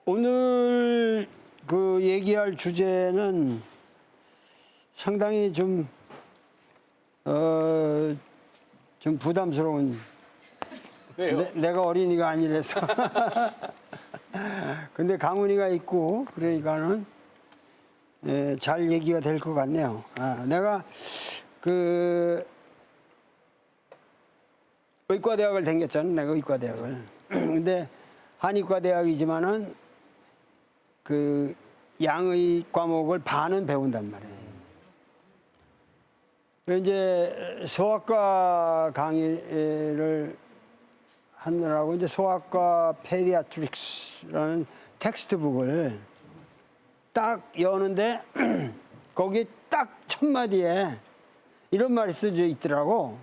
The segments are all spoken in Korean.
오늘 그 얘기할 주제는 상당히 좀 부담스러운. 왜요? 내가 어린이가 아니라서. 근데 강훈이가 있고 그러니까는 잘 얘기가 될 것 같네요. 내가 그 의과대학을 다녔잖아. 내가 의과대학을. 근데 한의과대학이지만은 그 양의 과목을 반은 배운단 말이에요. 이제 소아과 강의를 하느라고 이제 소아과 페디아트릭스라는 텍스트북을 딱 여는데 거기 딱 첫 마디에 이런 말이 써져 있더라고.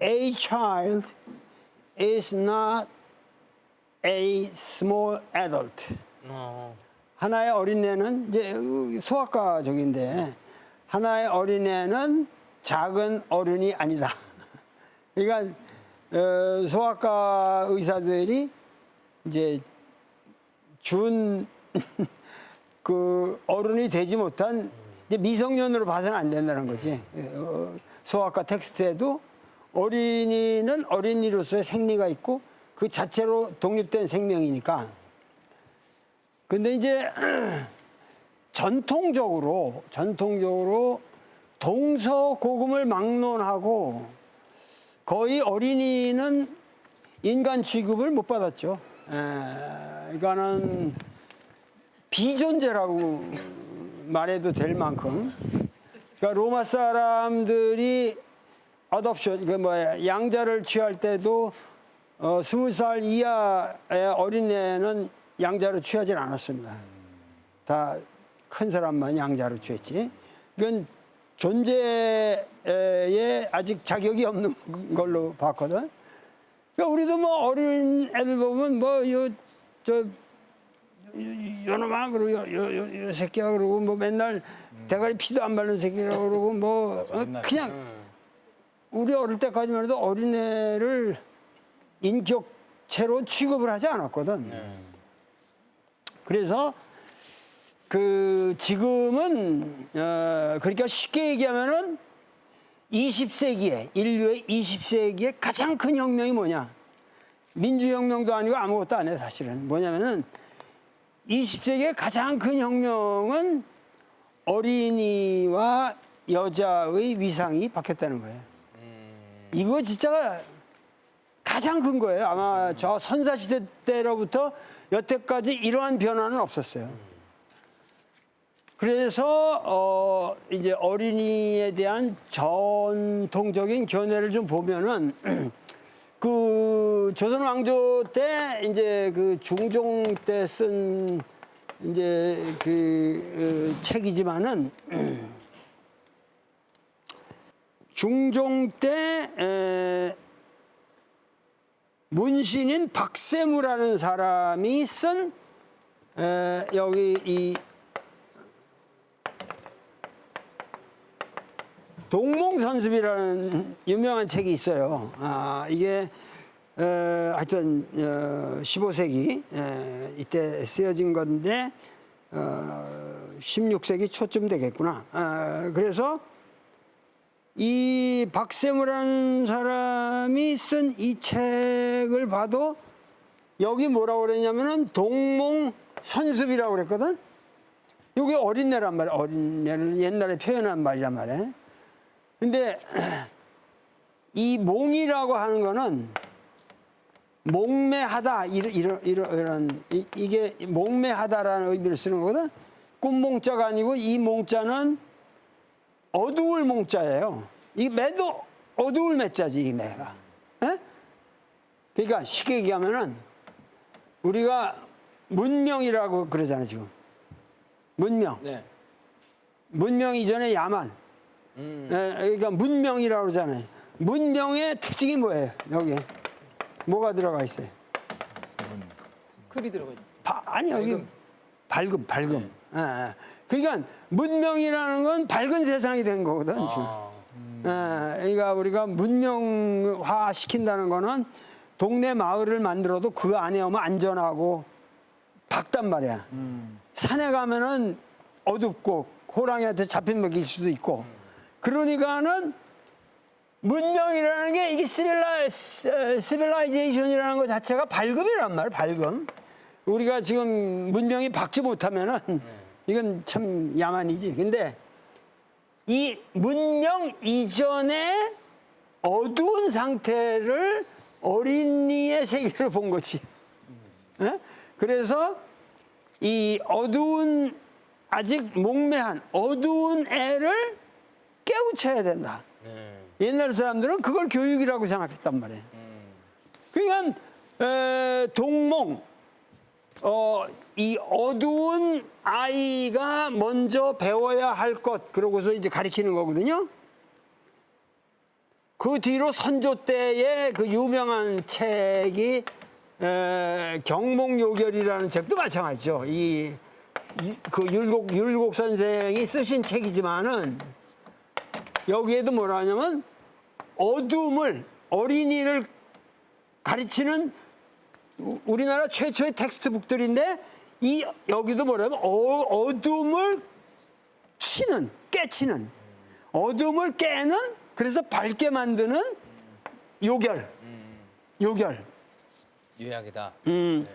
A child is not a small adult. 하나의 어린애는 이제 소아과적인데 하나의 어린애는 작은 어른이 아니다. 그러니까 소아과 의사들이 이제 준 그 어른이 되지 못한 이제 미성년으로 봐서는 안 된다는 거지. 소아과 텍스트에도 어린이는 어린이로서의 생리가 있고 그 자체로 독립된 생명이니까. 근데 이제 전통적으로 동서고금을 막론하고 거의 어린이는 인간 취급을 못 받았죠. 그러니까는 비존재라고 말해도 될 만큼. 그러니까 로마 사람들이 어덥션, 그 뭐야, 양자를 취할 때도 20살 이하의 어린애는 양자로 취하진 않았습니다. 다 큰 사람만 양자로 취했지. 이건 존재에 아직 자격이 없는 걸로 봤거든. 그러니까 우리도 뭐 어린 애들 보면 요놈아 그러고 요 새끼야 그러고 뭐 맨날 대가리 피도 안 바른 새끼라고 그러고 뭐 그냥 우리 어릴 때까지만 해도 어린애를 인격체로 취급을 하지 않았거든. 그래서 그 지금은 그러니까 쉽게 얘기하면은 20세기에 인류의 20세기에 가장 큰 혁명이 뭐냐? 민주혁명도 아니고 아무것도 안 해 사실은. 뭐냐면은 20세기의 가장 큰 혁명은 어린이와 여자의 위상이 바뀌었다는 거예요. 이거 진짜 가장 큰 거예요. 아마 저 선사시대 때로부터 여태까지 이러한 변화는 없었어요. 그래서 이제 어린이에 대한 전통적인 견해를 좀 보면은 그 조선 왕조 때 이제 그 중종 때 쓴 이제 그 책이지만은 중종 때 문신인 박세무라는 사람이 쓴 여기 이 동몽선습이라는 유명한 책이 있어요. 이게 하여튼 15세기 이때 쓰여진 건데 16세기 초쯤 되겠구나. 그래서 이 박세무라는 사람이 쓴 이 책을 봐도 여기 뭐라고 그랬냐면은 동몽선습이라고 그랬거든. 이게 어린애란 말이야. 어린애를 옛날에 표현한 말이란 말이야. 근데 이 몽이라고 하는 거는 몽매하다 이런 이게 몽매하다라는 의미를 쓰는 거거든. 꽃몽자가 아니고 이 몽자는 어두울 몽자예요. 이 매도 어두울 매자지 이 매가. 에? 그러니까 쉽게 얘기하면은 우리가 문명이라고 그러잖아 지금. 문명. 네. 문명 이전에 야만. 그러니까 문명이라고 그러잖아요. 문명의 특징이 뭐예요? 여기 뭐가 들어가 있어요? 글이 들어가 있죠. 아니 여기 밝음. 네. 그러니까 문명이라는 건 밝은 세상이 된 거거든 지금. 그러니까 우리가 문명화 시킨다는 거는 동네 마을을 만들어도 그 안에 오면 안전하고 밝단 말이야. 산에 가면은 어둡고 호랑이한테 잡힌 먹일 수도 있고. 그러니까는 문명이라는 게 이게 시빌라이제이션이라는 것 자체가 밝음이란 말이야. 밝음. 우리가 지금 문명이 밝지 못하면은 이건 참 야만이지. 근데 이 문명 이전의 어두운 상태를 어린이의 세계로 본 거지. 예? 그래서 이 어두운 아직 목매한 어두운 애를 깨우쳐야 된다. 옛날 사람들은 그걸 교육이라고 생각했단 말이에요. 그러니까 동몽 이 어두운 아이가 먼저 배워야 할 것 그러고서 이제 가리키는 거거든요. 그 뒤로 선조 때의 그 유명한 책이 경몽요결이라는 책도 마찬가지죠. 그 율곡 선생이 쓰신 책이지만은 여기에도 뭐라 하냐면 어둠을 어린이를 가르치는 우리나라 최초의 텍스트북들인데 여기도 뭐라면 어둠을 깨치는 어둠을 깨는 그래서 밝게 만드는 요결 유약이다.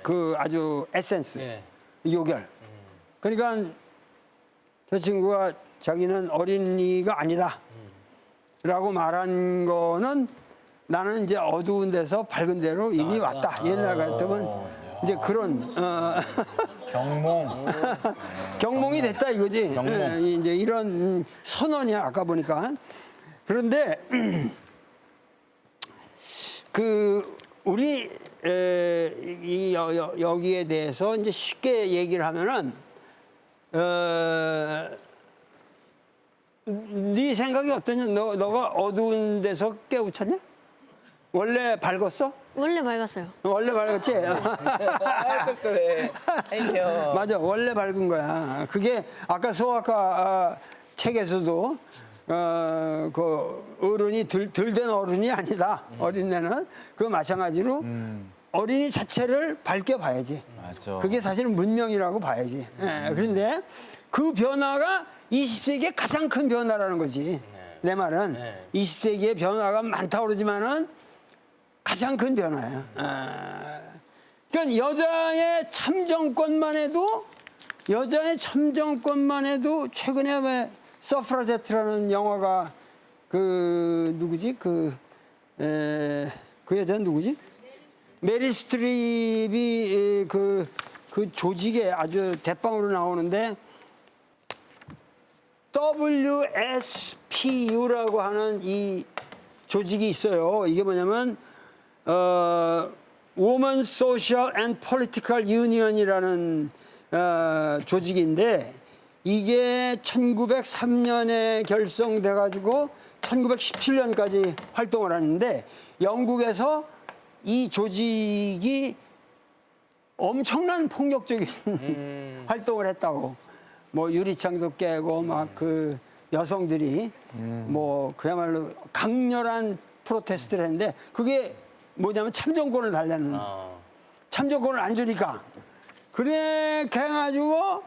그 아주 에센스 네. 요결. 그러니까 저 친구가 자기는 어린이가 아니다 라고 말한 거는 나는 이제 어두운 데서 밝은 데로 이미 왔다. 옛날 같으면 이제 그런 경몽이 됐다 이거지. 이제 이런 선언이야 아까 보니까. 그런데 그 우리 여기에 대해서 이제 쉽게 얘기를 하면은 네 생각이 어떠냐? 너가 어두운 데서 깨우쳤냐? 원래 밝았어? 원래 밝았어요. 원래 밝았지? 그래. 맞아, 원래 밝은 거야. 그게 아까 소아과 책에서도 그 어른이 덜 된 어른이 아니다. 어린애는 그 마찬가지로 어린이 자체를 밝게 봐야지. 맞아. 그게 사실은 문명이라고 봐야지. 그런데 그 변화가 20세기의 가장 큰 변화라는 거지. 내 말은 20세기의 변화가 많다고 그러지만은 가장 큰 변화야. 그러니까 여자의 참정권만 해도 최근에 왜 서프라제트라는 영화가 그 누구지? 그 여자는 누구지? 메릴 스트립이 그 조직에 아주 대빵으로 나오는데 WSPU라고 하는 이 조직이 있어요. 이게 뭐냐면 Women Social and Political Union이라는 조직인데 이게 1903년에 결성돼 가지고 1917년까지 활동을 하는데 영국에서 이 조직이 엄청난 폭력적인 활동을 했다고. 뭐 유리창도 깨고 막 그 여성들이 뭐 그야말로 강렬한 프로테스트를 했는데 그게 뭐냐면 참정권을 달라는 참정권을 안 주니까 그렇게 해가지고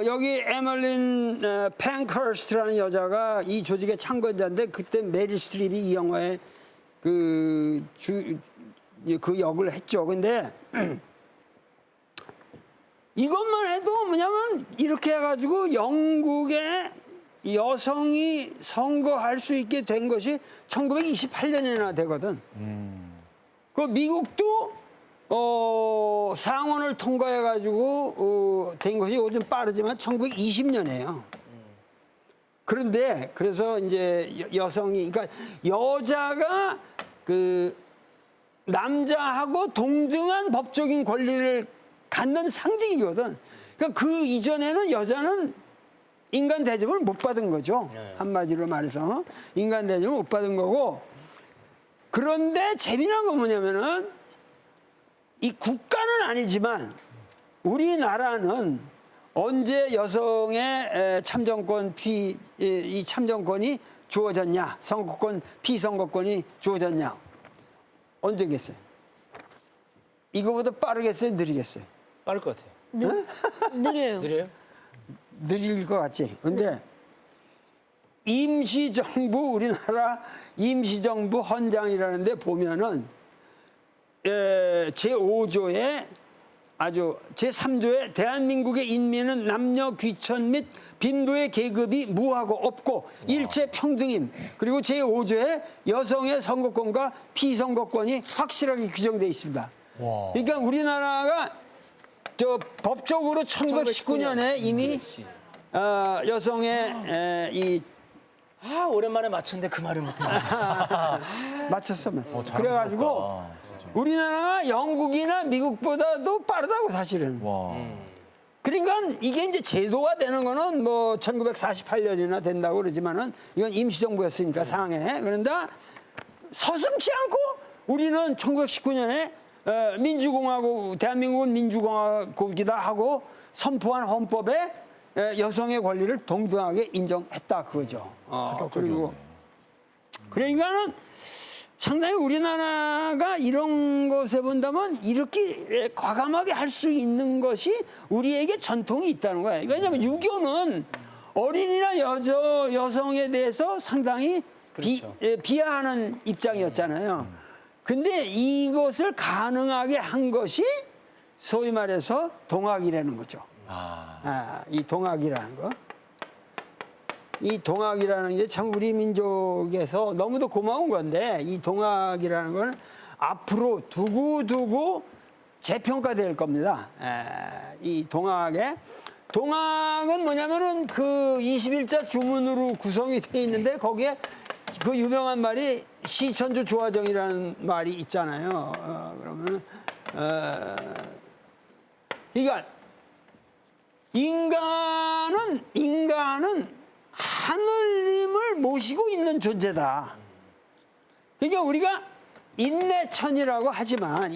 여기 에멀린 팽커스트라는 여자가 이 조직의 창건자인데 그때 메릴 스트립이 이 영화에 그 역을 했죠. 근데 이것만 해도 뭐냐면 이렇게 해가지고 영국의 여성이 선거할 수 있게 된 것이 1928년이나 되거든. 그 미국도 상원을 통과해가지고 된 것이 요즘 빠르지만 1920년이에요. 그런데 그래서 이제 여성이 그러니까 여자가 그 남자하고 동등한 법적인 권리를 갖는 상징이거든. 그러니까 그 이전에는 여자는 인간 대접을 못 받은 거죠. 한마디로 말해서 인간 대접을 못 받은 거고. 그런데 재미난 건 뭐냐면은 이 국가는 아니지만 우리나라는 언제 여성의 참정권 이 참정권이 주어졌냐, 선거권 피선거권이 주어졌냐, 언제겠어요? 이거보다 빠르겠어요, 느리겠어요? 빠를 것 같아요. 느려요. 느려요? 느릴 것 같지. 근데 임시정부 우리나라 임시정부 헌장이라는 데 보면은 제5조에 아주 제3조에 대한민국의 인민은 남녀 귀천 및 빈부의 계급이 무하고 없고 일체 평등임. 그리고 제5조에 여성의 선거권과 피선거권이 확실하게 규정되어 있습니다. 그러니까 우리나라가 저 법적으로 1919년에 이미 여성의 이 오랜만에 맞췄는데 그 말을 못해. 맞췄어. 그래가지고 우리나라가 영국이나 미국보다도 빠르다고 사실은. 와. 그러니까 이게 이제 제도가 되는 거는 뭐 1948년이나 된다고 그러지만은 이건 임시정부였으니까 상해. 그런데 서슴지 않고 우리는 1919년에 민주공화국, 대한민국은 민주공화국이다 하고 선포한 헌법에 여성의 권리를 동등하게 인정했다 그거죠. 그리고 그러니까는 상당히 우리나라가 이런 것에 본다면 이렇게 과감하게 할 수 있는 것이 우리에게 전통이 있다는 거예요. 왜냐하면 유교는 어린이나 여성에 대해서 상당히 그렇죠. 비하하는 입장이었잖아요. 근데 이것을 가능하게 한 것이 소위 말해서 동학이라는 거죠. 이 동학이라는 거. 이 동학이라는 게 참 우리 민족에서 너무도 고마운 건데 이 동학이라는 건 앞으로 두고두고 재평가될 겁니다. 이 동학은 뭐냐면은 그 21자 주문으로 구성이 돼 있는데 거기에 그 유명한 말이 시천주 조화정이라는 말이 있잖아요. 그러면 그러니까 인간은 하늘님을 모시고 있는 존재다. 그러니까 우리가 인내천이라고 하지만은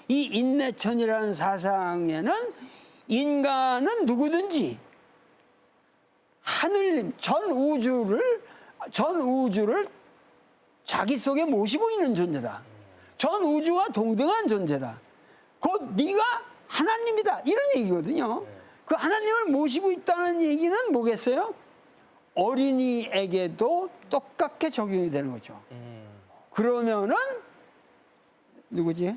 이 인내천이라는 사상에는 인간은 누구든지 하늘님 전 우주를 자기 속에 모시고 있는 존재다. 전 우주와 동등한 존재다. 곧 네가 하나님이다. 이런 얘기거든요. 그 하나님을 모시고 있다는 얘기는 뭐겠어요? 어린이에게도 똑같게 적용이 되는 거죠. 그러면은 누구지?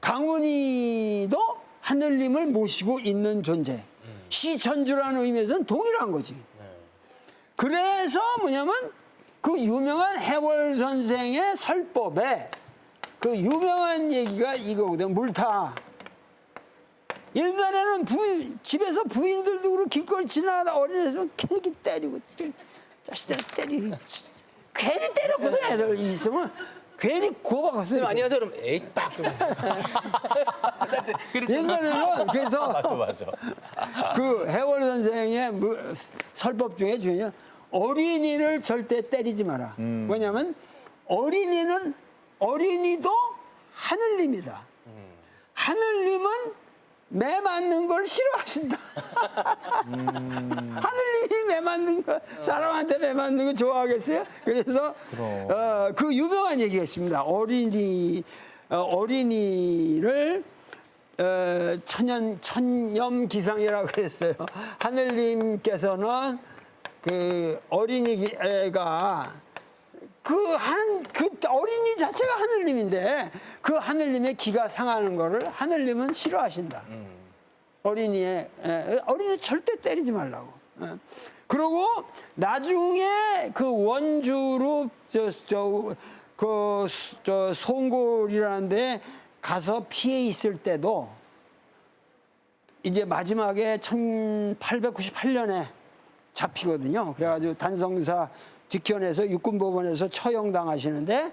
강훈이도 하늘님을 모시고 있는 존재. 시천주라는 의미에서는 동일한 거지. 그래서 뭐냐면 그 유명한 해월 선생의 설법에 그 유명한 얘기가 이거거든. 물타. 옛날에는 집에서 부인들도 그렇고 길거리 지나가다 어린애들 괜히 때리고 자식들 때리고 괜히 때렸거든. 애들 있으면 괜히 구워박았어요. 선생님 안녕하세요. 그럼 에이 빡. 옛날에는 그래서 맞아. 그 해월 선생의 설법 중에 중요한 어린이를 절대 때리지 마라. 왜냐하면 어린이도 하늘님이다. 하늘님은 매 맞는 걸 싫어하신다. 하늘님이 매 맞는 거, 사람한테 매 맞는 거 좋아하겠어요? 그래서 그 유명한 얘기가 있습니다. 어린이를 천념기상이라고 그랬어요. 하늘님께서는 그 어린이가 그 어린이 자체가 하늘님인데 그 하늘님의 기가 상하는 거를 하늘님은 싫어하신다. 어린이 절대 때리지 말라고. 그리고 나중에 그 원주로 그 송골이라는 데 가서 피해 있을 때도 이제 마지막에 1898년에 잡히거든요. 그래가지고 단성사 뒷현에서 육군법원에서 처형당하시는데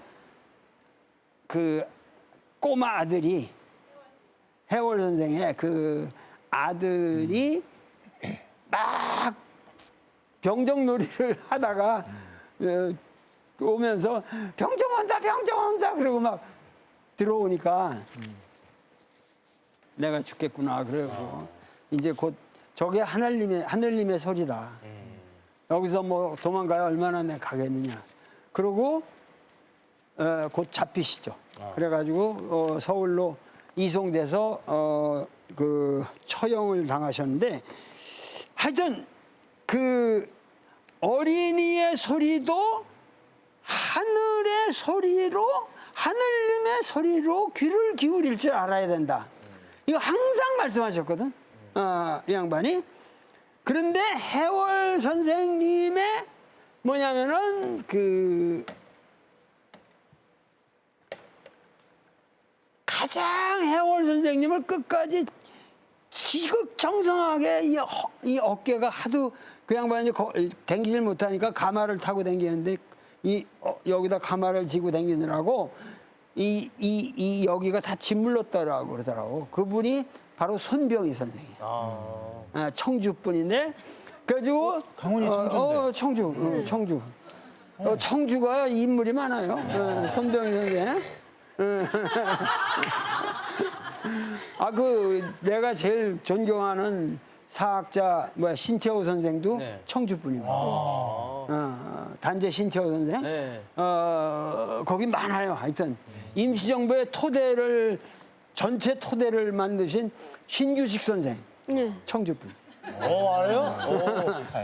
그 꼬마 아들이 해월 선생의 그 아들이 막 병정놀이를 하다가 오면서 병정 온다 그러고 막 들어오니까 내가 죽겠구나 그러고 이제 곧 저게 하늘님의 소리다. 여기서 뭐 도망가야 얼마나 내가 가겠느냐. 그러고 곧 잡히시죠. 그래가지고 서울로 이송돼서 그 처형을 당하셨는데 하여튼 그 어린이의 소리도 하늘의 소리로 하늘님의 소리로 귀를 기울일 줄 알아야 된다. 이거 항상 말씀하셨거든. 이 양반이. 그런데 해월 선생님의 뭐냐면은 그 가장 해월 선생님을 끝까지 지극정성하게 이 어깨가 하도 그 양반이 댕기질 못하니까 가마를 타고 댕기는데 여기다 가마를 지고 댕기느라고 이 여기가 다 짓물렀더라고 그러더라고. 그분이 바로 손병희 선생이에요. 청주 분인데 그래가지고 강원이 청주인데. 청주. 청주가 인물이 많아요. 손병희 선생. 내가 제일 존경하는 사학자 신태호 선생도 네. 청주 분입니다. 단재 신태호 선생. 네. 거기 많아요. 하여튼 임시정부의 전체 토대를 만드신 신규식 선생. 네. 청주 분. 알아요?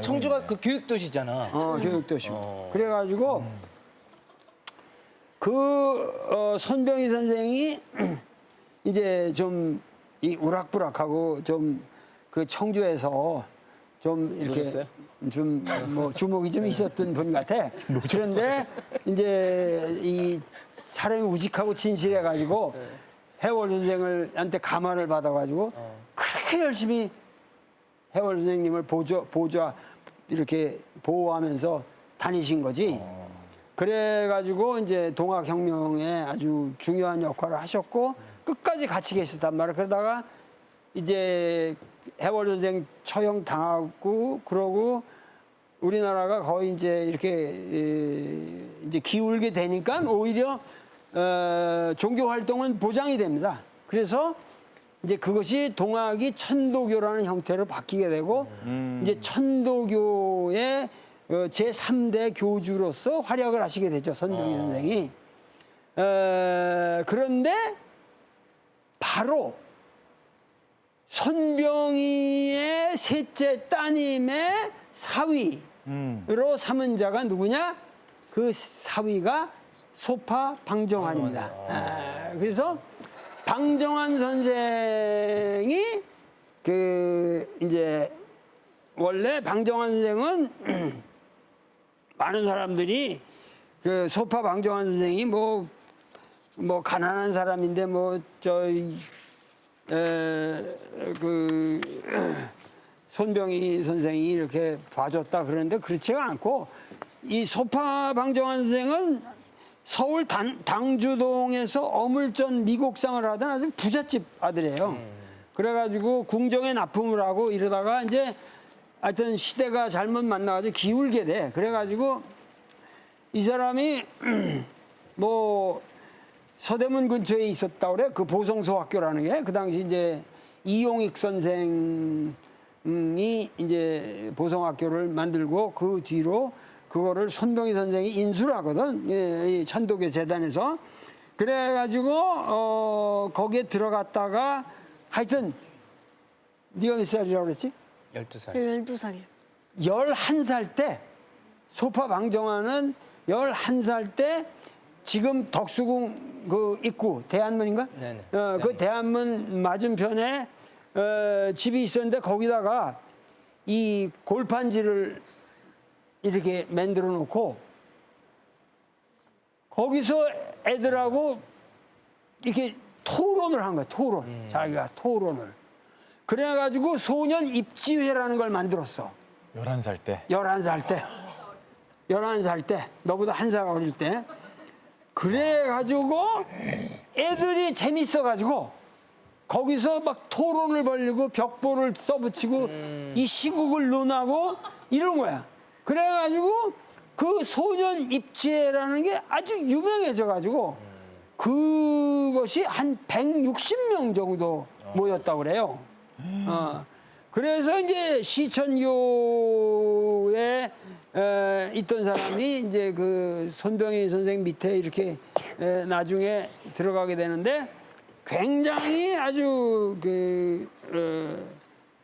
청주가 그 교육도시잖아. 교육도시고. 그래가지고 손병희 선생이 이제 좀 이 우락부락하고 좀 그 청주에서 좀 이렇게 노셨어요? 좀 뭐 주목이 좀 있었던 분 같아. 그런데 이제 이 사람이 우직하고 진실해가지고 해월 선생한테 감화를 받아가지고 그렇게 열심히 해월 선생님을 보좌 이렇게 보호하면서 다니신 거지. 그래가지고 이제 동학혁명에 아주 중요한 역할을 하셨고 끝까지 같이 계셨단 말이야. 그러다가 이제 해월 선생 처형 당하고 그러고 우리나라가 거의 이제 이렇게 이제 기울게 되니까 오히려 종교 활동은 보장이 됩니다. 그래서 이제 그것이 동학이 천도교라는 형태로 바뀌게 되고 이제 천도교의 제3대 교주로서 활약을 하시게 되죠. 손병희 선생이. 그런데 바로 손병희의 셋째 따님의 사위로 삼은 자가 누구냐? 그 사위가 소파 방정환입니다. 그래서 방정환 선생이 이제 원래 방정환 선생은 많은 사람들이 그 소파 방정환 선생이 뭐 가난한 사람인데 손병희 선생이 이렇게 봐줬다 그러는데 그렇지가 않고 이 소파 방정환 선생은 서울 당주동에서 어물전 미곡상을 하던 아주 부잣집 아들이에요. 그래가지고 궁정에 납품을 하고 이러다가 이제 하여튼 시대가 잘못 만나가지고 기울게 돼. 그래가지고 이 사람이 서대문 근처에 있었다 그래. 그 보성소 학교라는 게 그 당시 이제 이용익 선생이 이제 보성학교를 만들고 그 뒤로 그거를 손병희 선생이 인수를 하거든. 이 천도교 재단에서. 그래가지고 네, 거기에 들어갔다가 하여튼 네가 몇 살이라고 그랬지? 12살. 12살이요. 11살 때 소파 방정환은 11살 때 지금 덕수궁 그 입구 대한문인가? 네네. 그 대한문 맞은편에 집이 있었는데 거기다가 이 골판지를 이렇게 만들어 놓고 거기서 애들하고 이렇게 토론을 한 거야. 토론. 자기가 토론을. 그래가지고 소년 입지회라는 걸 만들었어. 11살 때. 11살 때. 11살 때. 너보다 한 살 어릴 때. 그래가지고 애들이 재밌어가지고 거기서 막 토론을 벌리고 벽보를 써붙이고 이 시국을 논하고 이런 거야. 그래가지고 그 소년 입지회라는 게 아주 유명해져가지고 그것이 한 160명 정도 모였다고 그래요. 그래서 이제 시천교에 있던 사람이 이제 그 손병희 선생 밑에 이렇게 나중에 들어가게 되는데 굉장히 아주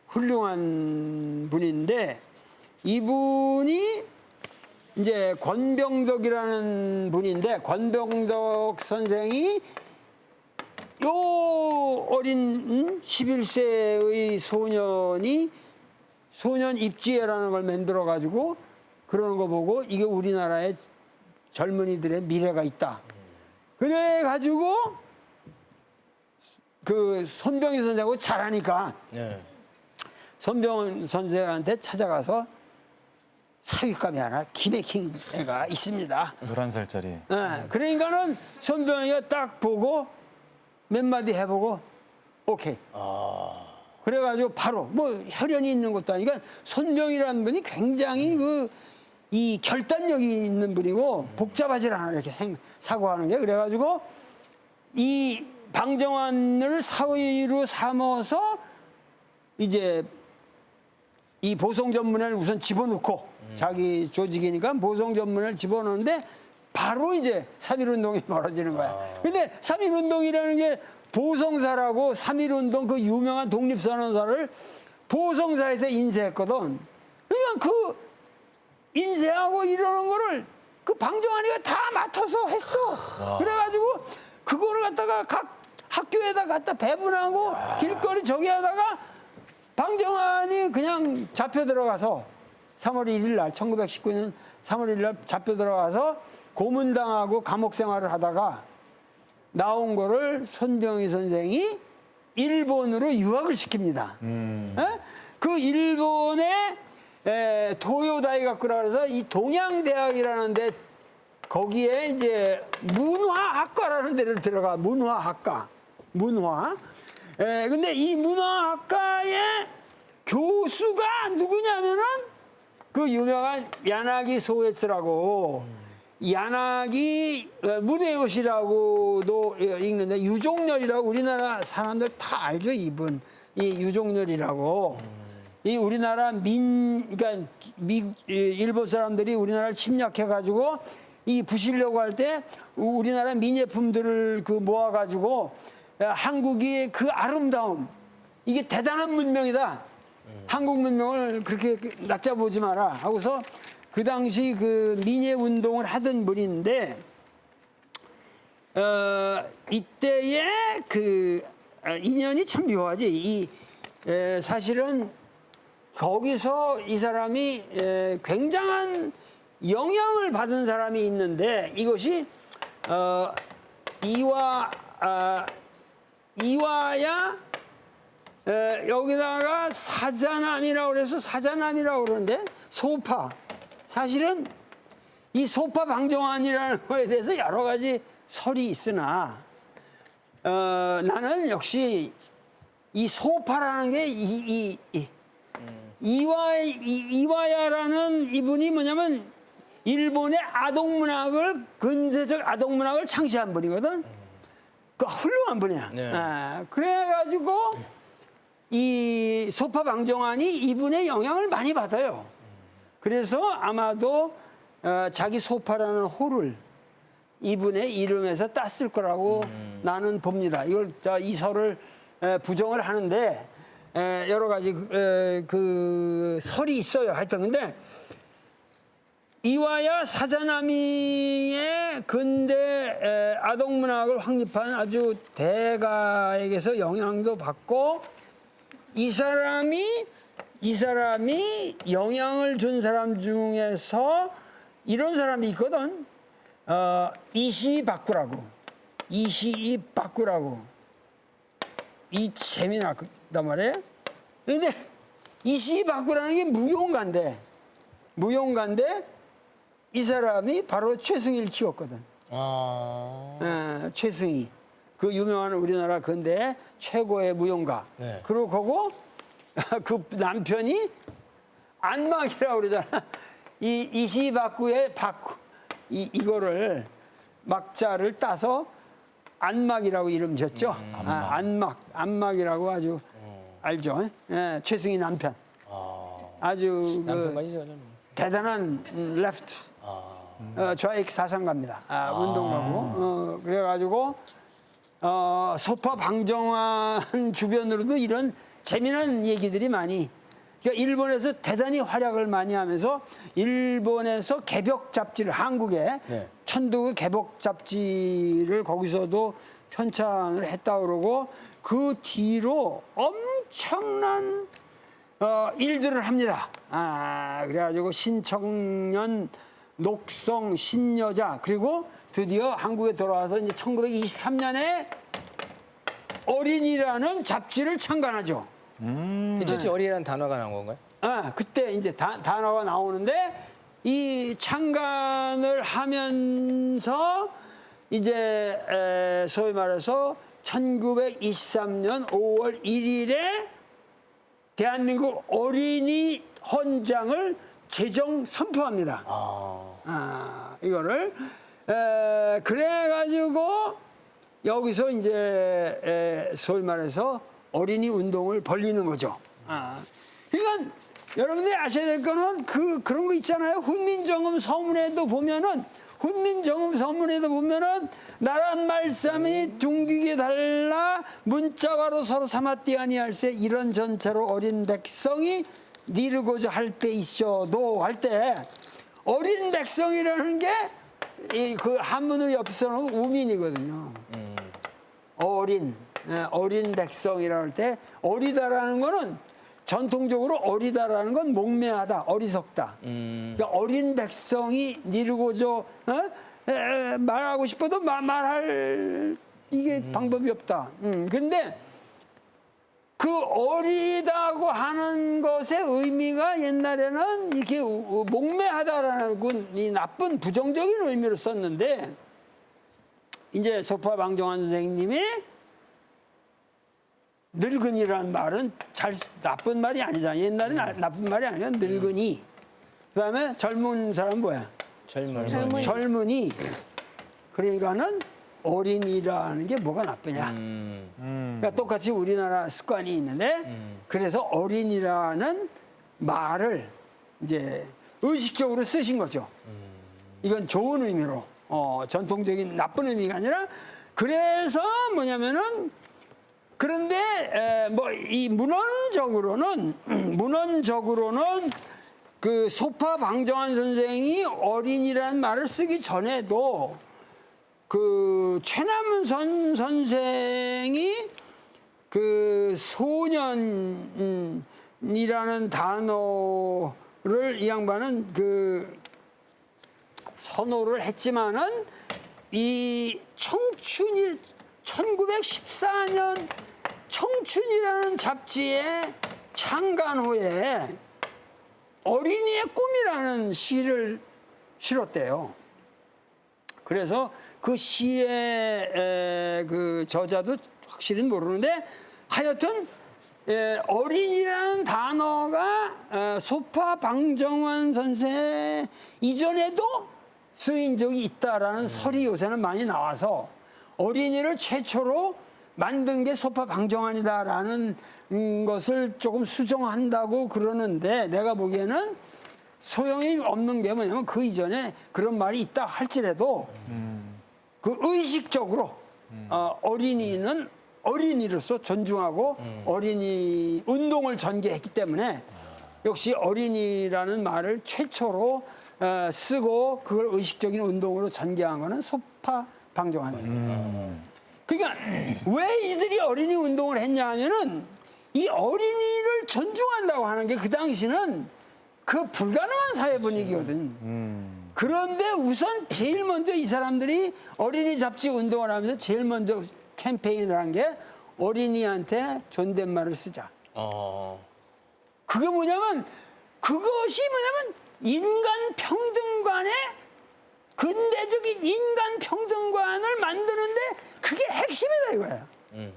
훌륭한 분인데 이분이 이제 권병덕이라는 분인데 권병덕 선생이 요 어린 11세의 소년 입지혜라는 걸 만들어 가지고 그러는 거 보고 이게 우리나라의 젊은이들의 미래가 있다. 그래 가지고 그 손병희 선생하고 잘하니까 네. 손병희 선생한테 찾아가서 사윗감이 하나 기맥힌 애가 있습니다. 11살짜리. 네, 그러니까는 손병희가 딱 보고 몇 마디 해보고 오케이. 그래가지고 바로 뭐 혈연이 있는 것도 아니니까 손병희라는 분이 굉장히 이 결단력이 있는 분이고 복잡하지 않아 이렇게 사고하는 게 그래가지고 이 방정환을 사위로 삼아서 이제 이 보성전문회를 우선 집어넣고 자기 조직이니까 보성전문회를 집어넣는데 바로 이제 3.1운동이 벌어지는 거야. 근데 3.1운동이라는 게 보성사라고 3.1운동 그 유명한 독립선언사를 보성사에서 인쇄했거든. 그러니까 그 인쇄하고 이러는 거를 그 방정환이가 다 맡아서 했어. 그래가지고 그거를 갖다가 각 학교에다 갖다 배분하고 길거리 저기 하다가 방정환이 그냥 잡혀 들어가서 3월 1일 날 1919년 3월 1일 날 잡혀 들어가서 고문당하고 감옥 생활을 하다가 나온 거를 손병희 선생이 일본으로 유학을 시킵니다. 에? 그 일본의 도요다이가쿠라 그래서 이 동양대학이라는 데 거기에 이제 문화학과라는 데를 들어가. 문화. 근데 이 문화학과의 교수가 누구냐면은 그 유명한 야나기 소에츠라고 야나기 무네요시라고도 읽는데 유종렬이라고 우리나라 사람들 다 알죠 이분 이 유종렬이라고 이 우리나라 그러니까 일본 사람들이 우리나라를 침략해가지고 이 부시려고 할 때 우리나라 민예품들을 모아가지고 한국의 그 아름다움 이게 대단한 문명이다. 한국 문명을 그렇게 낮잡아보지 마라 하고서 그 당시 그 민예 운동을 하던 분인데 이때의 그 인연이 참 묘하지. 사실은 거기서 이 사람이 굉장한 영향을 받은 사람이 있는데 이것이 이화야 여기다가 사자남이라고 그래서 사자남이라고 그러는데 소파 사실은 이 소파 방정환이라는 거에 대해서 여러 가지 설이 있으나 나는 역시 이 소파라는 게 이화야라는 이분이 뭐냐면 일본의 아동문학을 근대적 아동문학을 창시한 분이거든. 그 훌륭한 분이야. 네. 그래가지고 이 소파 방정환이 이분의 영향을 많이 받아요. 그래서 아마도 자기 소파라는 호를 이분의 이름에서 땄을 거라고 나는 봅니다. 이 설을 부정을 하는데 여러 가지 그 설이 있어요. 하여튼 근데 이화야 사자나미의 근대 아동문학을 확립한 아주 대가에게서 영향도 받고 이 사람이 영향을 준 사람 중에서 이런 사람이 있거든. 이시바쿠라고. 이 재미나단 말이에요. 근데 이시바쿠라는 게 무용가인데 이 사람이 바로 최승희를 키웠거든. 최승희. 그 유명한 우리나라 근대 최고의 무용가. 네. 그리고 그 남편이 안막이라고 그러잖아. 이시바쿠의 바쿠. 이거를 막자를 따서 안막이라고 이름 지었죠. 안막이라고 아주 알죠. 최승희 남편. 아주 대단한 레프트. 좌익 사상가입니다. 운동가고. 그래가지고 소파 방정환 주변으로도 이런 재미난 얘기들이 많이. 그러니까 일본에서 대단히 활약을 많이 하면서 일본에서 개벽 잡지를 한국에 네. 천도 개벽 잡지를 거기서도 편찬을 했다 그러고 그 뒤로 엄청난 일들을 합니다. 그래가지고 신청년, 녹성, 신여자 그리고 드디어 한국에 돌아와서 이제 1923년에 어린이라는 잡지를 창간하죠. 괜찮지? 어린이라는 단어가 나온 건가요? 그때 이제 단어가 나오는데 이 창간을 하면서 이제 소위 말해서 1923년 5월 1일에 대한민국 어린이 헌장을 제정 선포합니다. 이거를 그래가지고 여기서 이제 소위 말해서 어린이 운동을 벌리는 거죠. 그러니까 여러분들이 아셔야 될 거는 그런 거 있잖아요. 훈민정음 서문에도 보면은 나란 말씀이 둥기게 달라 문자와로 서로 삼았디 아니할세 이런 전체로 어린 백성이 니르고자 할 때 있어도 할 때 어린 백성이라는 게 그 한문으로 옆에서 놓으면 우민이거든요. 어린 백성이라고 할 때 어리다라는 거는 전통적으로 어리다라는 건 목매하다, 어리석다. 그러니까 어린 백성이 니르고저 말하고 싶어도 말할 이게 방법이 없다. 근데 그 어리다고 하는 것의 의미가 옛날에는 이렇게 목매하다라는 이 나쁜 부정적인 의미로 썼는데 이제 소파 방정환 선생님이 늙은이라는 말은 나쁜 말이 아니잖아. 옛날에 나쁜 말이 아니라 늙은이. 그다음에 젊은 사람은 뭐야? 젊은이. 그러니까는 어린이라는 게 뭐가 나쁘냐. 그러니까 똑같이 우리나라 습관이 있는데 그래서 어린이라는 말을 이제 의식적으로 쓰신 거죠. 이건 좋은 의미로 전통적인 나쁜 의미가 아니라 그래서 뭐냐면은 그런데 뭐 이 문헌적으로는 그 소파 방정환 선생이 어린이라는 말을 쓰기 전에도 그 최남은 선생이 그 소년이라는 단어를 이 양반은 그 선호를 했지만은 이 청춘이 1914년 청춘이라는 잡지에 창간 후에 어린이의 꿈이라는 시를 실었대요. 그래서 그 시의 그 저자도 확실히 모르는데 하여튼 어린이라는 단어가 소파 방정환 선생 이전에도 쓰인 적이 있다라는 설이 요새는 많이 나와서 어린이를 최초로 만든 게 소파 방정환이다라는 것을 조금 수정한다고 그러는데 내가 보기에는 소용이 없는 게 뭐냐면 그 이전에 그런 말이 있다 할지라도 그 의식적으로 어린이는 어린이로서 존중하고 어린이 운동을 전개했기 때문에 역시 어린이라는 말을 최초로 쓰고 그걸 의식적인 운동으로 전개한 거는 소파 방정환이에요. 그러니까 왜 이들이 어린이 운동을 했냐 하면은 이 어린이를 존중한다고 하는 게 그 당시는 그 불가능한 사회 분위기거든. 그런데 우선 제일 먼저 이 사람들이 어린이 잡지 운동을 하면서 제일 먼저 캠페인을 한 게 어린이한테 존댓말을 쓰자. 그게 뭐냐면 그것이 뭐냐면 인간 평등관의 근대적인 인간 평등관을 만드는데 그게 핵심이다 이거야.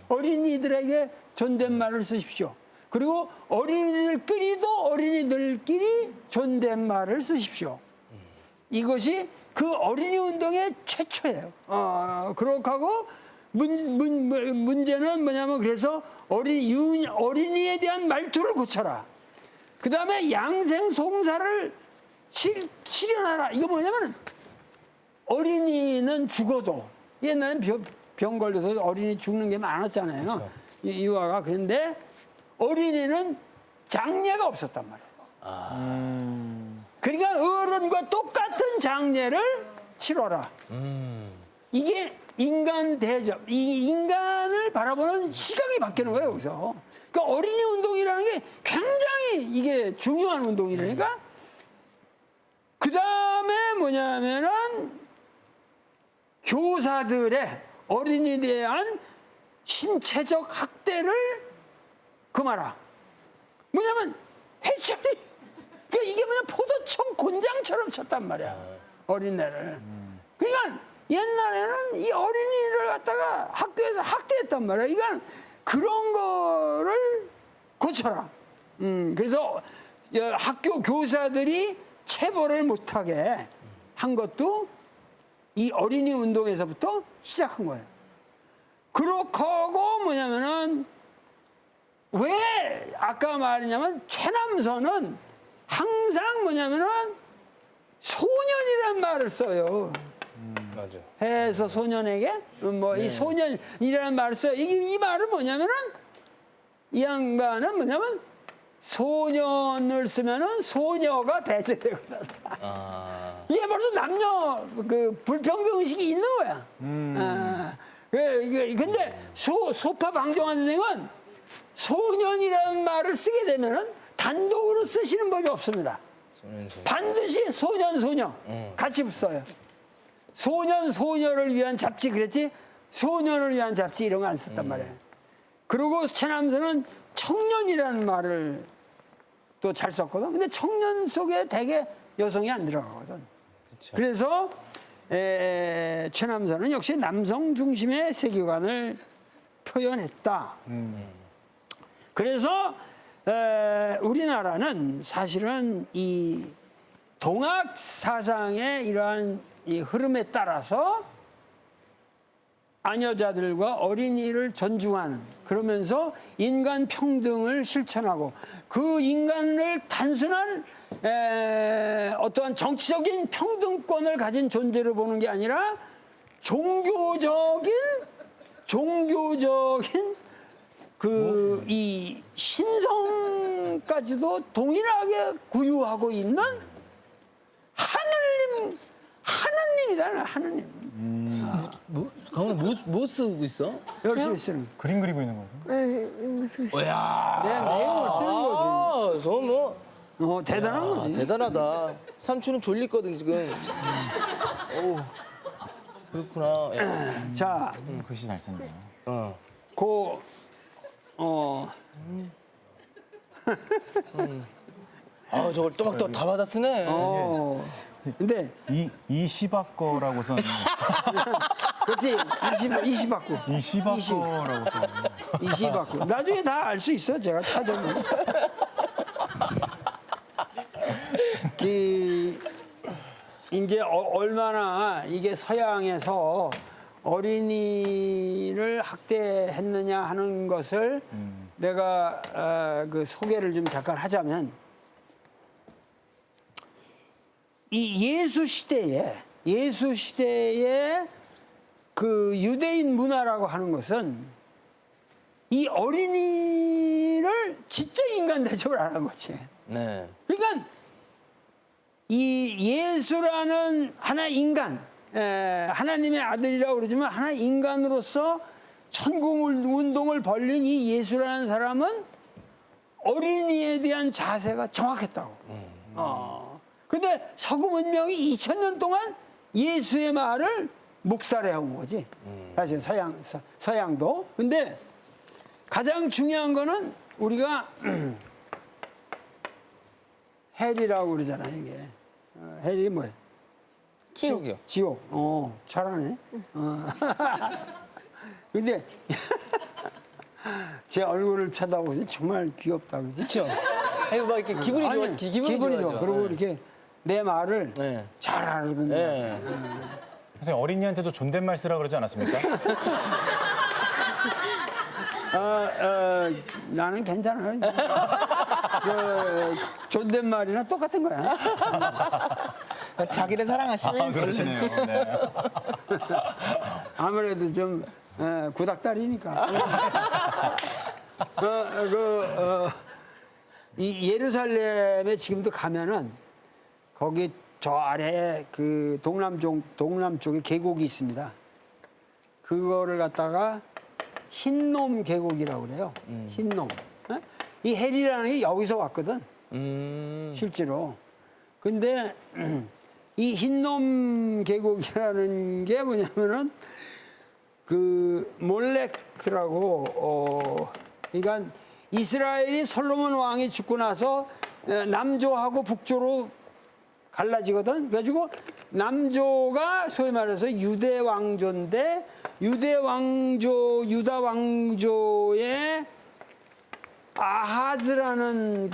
어린이들에게 존댓말을 쓰십시오. 그리고 어린이들끼리 존댓말을 쓰십시오. 이것이 그 어린이 운동의 최초예요. 그렇게 하고 문제는 뭐냐면 그래서 어린이에 대한 말투를 고쳐라. 그 다음에 양생송사를 실현하라. 이거 뭐냐면 어린이는 죽어도 옛날엔 병 걸려서 어린이 죽는 게 많았잖아요. 이화가. 그런데 어린이는 장례가 없었단 말이에요. 그러니까 어른과 똑같은 장례를 치러라. 이게 인간 대접, 이 인간을 바라보는 시각이 바뀌는 거예요, 여기서. 그러니까 어린이 운동이라는 게 굉장히 이게 중요한 운동이라니까. 그 다음에 뭐냐면은 교사들의 어린이에 대한 신체적 학대를 금하라. 뭐냐면 해철이 이게 뭐냐 포도청 곤장처럼 쳤단 말이야 어린애를. 그러니까 옛날에는 이 어린이를 갖다가 학교에서 학대했단 말이야. 그러니까 그런 거를 고쳐라. 그래서 학교 교사들이 체벌을 못하게 한 것도 이 어린이 운동에서부터 시작한 거예요. 그렇고 하고 뭐냐면은 왜 아까 말했냐면 최남선은 항상 뭐냐면은 소년이라는 말을 써요. 맞아. 해서 소년에게 뭐 이 소년이라는 말을 써요. 이 말은 뭐냐면은 이 양반은 뭐냐면 소년을 쓰면은 소녀가 배제되거든. 이게 벌써 남녀 그 불평등 의식이 있는 거야. 근데 소파 방정환 선생은 소년이라는 말을 쓰게 되면은 단독으로 쓰시는 법이 없습니다. 반드시 소년, 소녀 같이 써요. 소년, 소녀를 위한 잡지 그랬지 소년을 위한 잡지 이런 거 안 썼단 말이에요. 그리고 최남선은 청년이라는 말을 또 잘 썼거든. 근데 청년 속에 대개 여성이 안 들어가거든. 그쵸. 그래서 최남선은 역시 남성 중심의 세계관을 표현했다. 그래서 우리나라는 사실은 이 동학 사상의 이러한 이 흐름에 따라서 아녀자들과 어린이를 존중하는 그러면서 인간 평등을 실천하고 그 인간을 단순한 어떠한 정치적인 평등권을 가진 존재로 보는 게 아니라 종교적인 그 이 신성까지도 동일하게 구유하고 있는 하느님이다, 하느님. 강훈아 뭐 쓰고 있어? 열심히 쓰는. 그림 그리고 있는 거죠? 이야. 내 내용을 쓰는 거지. 저 뭐. 대단한 거지. 대단하다. 삼촌은 졸리거든 지금. 오. 그렇구나. 야. 자, 글씨 잘 쓴다. 아 저걸 또막또 다 받아 쓰네. 근데 이 시바거라고 썼네. 그렇지 20 받고 이 시바거라고 썼네. 20 받고 나중에 다 알 수 있어 제가 찾아보면. 이제 얼마나 이게 서양에서 어린이를 학대했느냐 하는 것을 내가 그 소개를 좀 잠깐 하자면 이 예수 시대에 그 유대인 문화라고 하는 것은 이 어린이를 진짜 인간 대접을 안 한 거지. 네. 그러니까 이 예수라는 하나의 인간, 하나님의 아들이라고 그러지만 하나의 인간으로서 천국 운동을 벌린 이 예수라는 사람은 어린이에 대한 자세가 정확했다고. 근데 서구 문명이 2000년 동안 예수의 말을 묵살해 온 거지. 사실 서양도. 근데 가장 중요한 거는 우리가 헬이라고 그러잖아, 이게. 헬이 뭐야? 지옥이요. 지옥. 잘하네. 근데 제 얼굴을 쳐다보니 정말 귀엽다, 그지? 그렇죠. 아이고 막 이렇게 기분이 좋아. 기분이 좋아. 그리고 이렇게 내 말을 네. 잘 알거든요. 네. 선생님 어린이한테도 존댓말 쓰라 그러지 않았습니까? 나는 괜찮아요. 존댓말이나 똑같은 거야. 자기를 사랑하시는. 그러시네요. 네. 아무래도 좀 구닥다리니까. 이 예루살렘에 지금도 가면은 거기 저 아래에 그 동남쪽에 계곡이 있습니다. 그거를 갖다가 흰놈 계곡이라고 그래요. 흰놈. 이 헬이라는 게 여기서 왔거든. 실제로. 근데 이 흰놈 계곡이라는 게 뭐냐면은 그 몰렉이라고 그러니까 이스라엘이 솔로몬 왕이 죽고 나서 남조하고 북조로 갈라지거든. 그래가지고 남조가 소위 말해서 유대 왕조인데 유다 왕조의 아하즈라는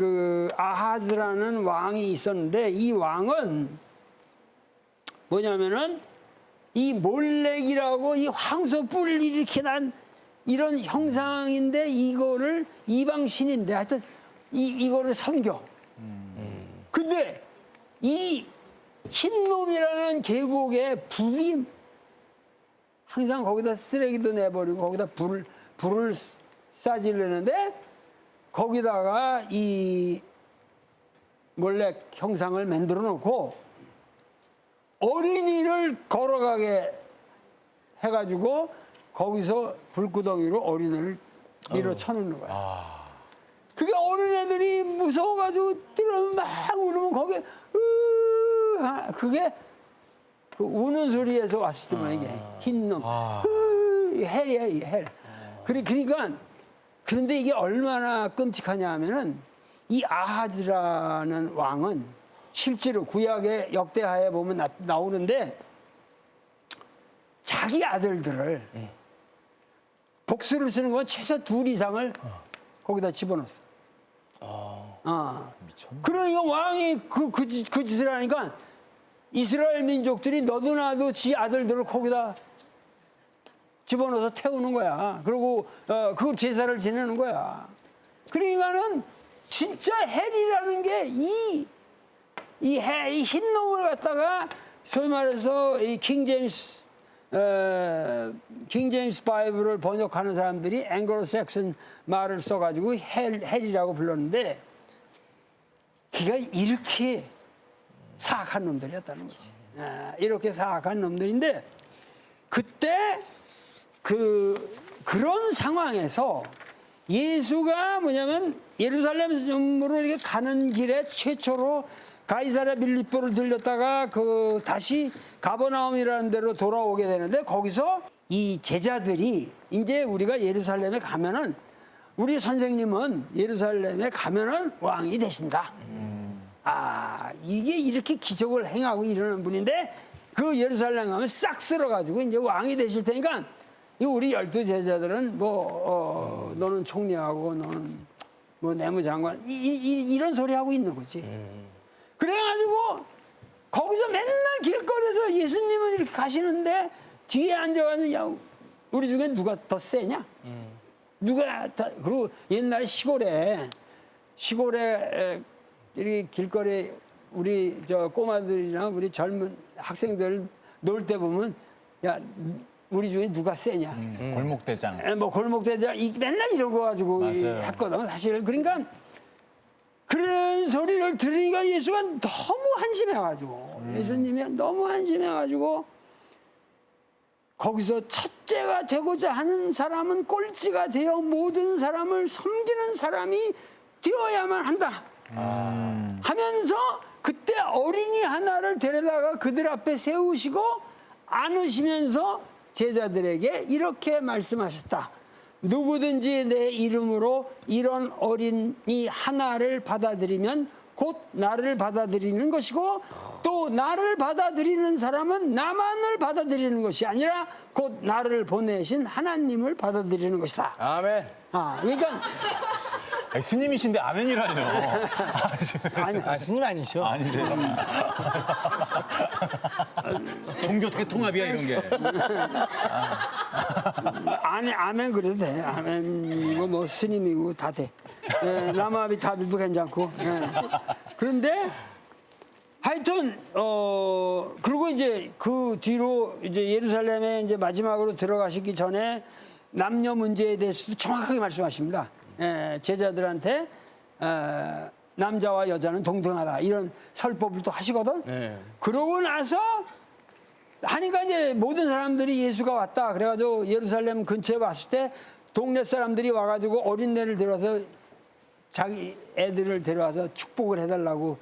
왕이 있었는데 이 왕은 뭐냐면은 이 몰렉이라고 이 황소 뿔을 이렇게 난 이런 형상인데 이거를 이방신인데 하여튼 이거를 섬겨. 근데 이 흰놈이라는 계곡에 불이 항상 거기다 쓰레기도 내버리고 거기다 불을 싸지르는데 거기다가 이 몰렉 형상을 만들어 놓고 어린이를 걸어가게 해가지고 거기서 불구덩이로 어린애를 밀어쳐놓는 거야. 그게 어린애들이 무서워가지고 뛰어면 막 울으면 거기에 그게 그 우는 소리에서 왔을 때 뭐야 이게 흰놈 헬이야 이 헬. 그러니까 그런데 이게 얼마나 끔찍하냐 하면은 이 아하즈라는 왕은 실제로 구약의 역대하에 보면 나오는데 자기 아들들을 복수를 쓰는 건 최소 2 이상을 거기다 집어넣었어. 그러니까 왕이 그 짓을 하니까 이스라엘 민족들이 너도 나도 지 아들들을 거기다 집어넣어서 태우는 거야. 그리고 그 제사를 지내는 거야. 그러니까는 진짜 헬이라는 게 이 흰놈을 갖다가 소위 말해서 이 킹 제임스 바이블을 번역하는 사람들이 앵글로색슨 말을 써가지고 헬이라고 불렀는데 그가 이렇게 사악한 놈들이었다는 거지. 이렇게 사악한 놈들인데 그때 그런 상황에서 예수가 뭐냐면 예루살렘으로 이렇게 가는 길에 최초로 가이사랴 빌립보를 들렸다가 다시 가버나움이라는 데로 돌아오게 되는데 거기서 이 제자들이 이제 우리가 예루살렘에 가면은 우리 선생님은 예루살렘에 가면은 왕이 되신다. 이게 이렇게 기적을 행하고 이러는 분인데 그 예루살렘 가면 싹 쓸어가지고 이제 왕이 되실 테니까 우리 12 제자들은 너는 총리하고 너는 뭐 내무장관 이런 소리 하고 있는 거지. 그래가지고 거기서 맨날 길거리에서 예수님은 이렇게 가시는데 뒤에 앉아가지고 야 우리 중에 누가 더 세냐? 그리고 옛날에 시골에 이렇게 길거리에 우리 저 꼬마들이나 우리 젊은 학생들 놀 때 보면 야 우리 중에 누가 세냐? 골목대장. 뭐 골목대장 맨날 이런 거 가지고 했거든 사실. 그러니까 그런 소리를 들으니까 예수가 너무 한심해가지고 예수님이 너무 한심해가지고 거기서 첫째가 되고자 하는 사람은 꼴찌가 되어 모든 사람을 섬기는 사람이 되어야만 한다 하면서 그때 어린이 하나를 데려다가 그들 앞에 세우시고 안으시면서 제자들에게 이렇게 말씀하셨다. 누구든지 내 이름으로 이런 어린이 하나를 받아들이면 곧 나를 받아들이는 것이고 또 나를 받아들이는 사람은 나만을 받아들이는 것이 아니라 곧 나를 보내신 하나님을 받아들이는 것이다. 아멘. 그러니까 아니, 스님이신데 아멘이라뇨. 스님 아니셔. 아닌데. 종교 대통합이야 이런 게. 아멘 그래도 돼. 아멘이고 뭐 스님이고 다 돼. 남아비타빌도 괜찮고. 그런데 하여튼 그리고 이제 그 뒤로 이제 예루살렘에 이제 마지막으로 들어가시기 전에 남녀 문제에 대해서도 정확하게 말씀하십니다. 제자들한테 남자와 여자는 동등하다 이런 설법을 또 하시거든. 네. 그러고 나서 하니까 이제 모든 사람들이 예수가 왔다 그래가지고 예루살렘 근처에 왔을 때 동네 사람들이 와가지고 어린애를 데려와서 자기 애들을 데려와서 축복을 해달라고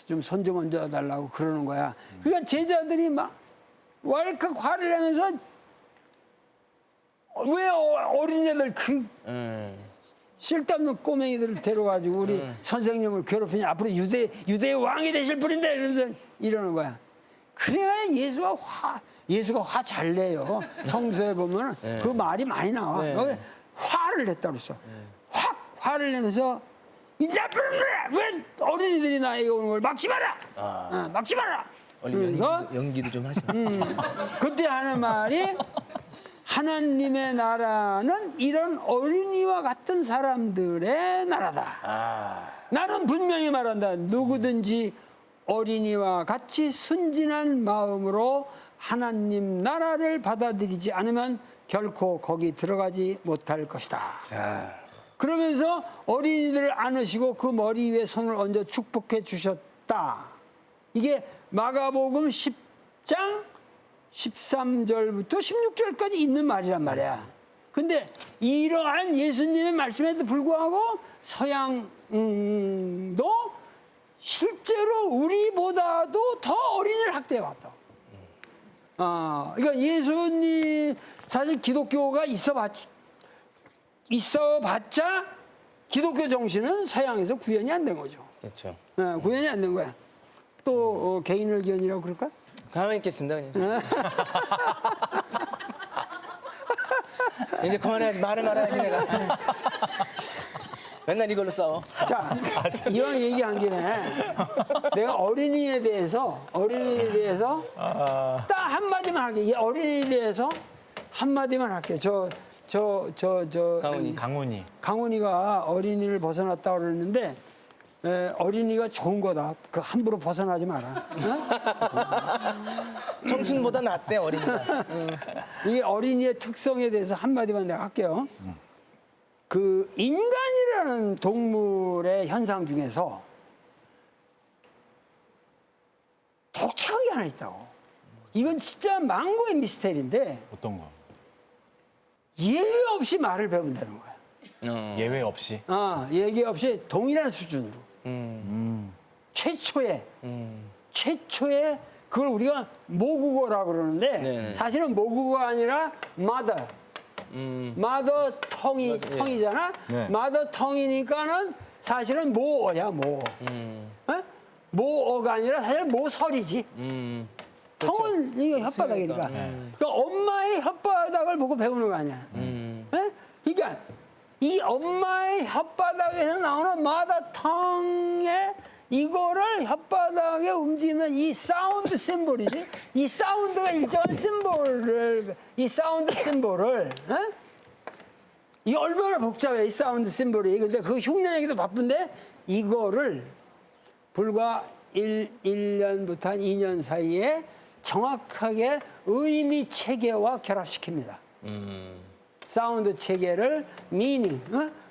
좀 손 좀 얹어달라고 그러는 거야. 그러니까 제자들이 막 왈칵 화를 내면서 왜 어린애들 그 쓸데없는 꼬맹이들을 데려가지고 우리 선생님을 괴롭히냐. 앞으로 유대의 왕이 되실 분인데 이러면서 이러는 거야. 그래야 예수가 화 잘 내요. 성서에 보면 그 말이 많이 나와. 여기 화를 냈다 그랬어. 확 화를 내면서 이 나쁜 놈들아! 왜 어린이들이 나에게 오는 걸 막지 마라! 막지 마라! 그러면서 연기도 좀 하시고. 그때 하는 말이 하나님의 나라는 이런 어린이와 같은 사람들의 나라다. 나는 분명히 말한다. 누구든지 어린이와 같이 순진한 마음으로 하나님 나라를 받아들이지 않으면 결코 거기 들어가지 못할 것이다. 그러면서 어린이들을 안으시고 그 머리 위에 손을 얹어 축복해 주셨다. 이게 마가복음 10장 13절부터 16절까지 있는 말이란 말이야. 근데 이러한 예수님의 말씀에도 불구하고 서양도 실제로 우리보다도 더 어린이를 학대해 왔다. 그러니까 예수님 사실 기독교가 있어봤자 기독교 정신은 서양에서 구현이 안 된 거죠. 그렇죠. 구현이 안 된 거야. 또 개인을 기원이라고 그럴까? 가만히 있겠습니다. 그냥. 이제 그만해야지. 말을 말아야지 내가. 맨날 이걸로 싸워. 자, 이왕 얘기한 김에 내가 어린이에 대해서 딱 한마디만 할게. 이 어린이에 대해서 한마디만 할게. 강훈이가 어린이를 벗어났다 그러는데 어린이가 좋은 거다. 그 함부로 벗어나지 마라. 청춘보다 낫대 어린이가. 이 어린이의 특성에 대해서 한마디만 내가 할게요. 그 인간이라는 동물의 현상 중에서 독특한 게 하나 있다고. 이건 진짜 망고의 미스테리인데 어떤 거? 예외 없이 말을 배운다는 거야. 예외 없이? 예외 없이 동일한 수준으로. 최초의 그걸 우리가 모국어라고 그러는데 네. 사실은 모국어가 아니라 mother. mother tongue이잖아. 네. mother tongue이니까는 사실은 모어야 모. 모어가 아니라 사실 모설이지. tongue는 이게 혓바닥이니까. 그러니까 엄마의 혓바닥을 보고 배우는 거 아니야. 그러니까 이 엄마의 혓바닥에서 나오는 mother tongue의 이거를 혓바닥에 움직이면 이 사운드 심볼이지. 이 사운드가 일정한 심볼을, 이 사운드 심볼을, 이 얼마나 복잡해, 이 사운드 심볼이. 근데 그 흉내내기도 바쁜데 이거를 불과 1년부터 한 2년 사이에 정확하게 의미 체계와 결합시킵니다. 사운드 체계를 meaning,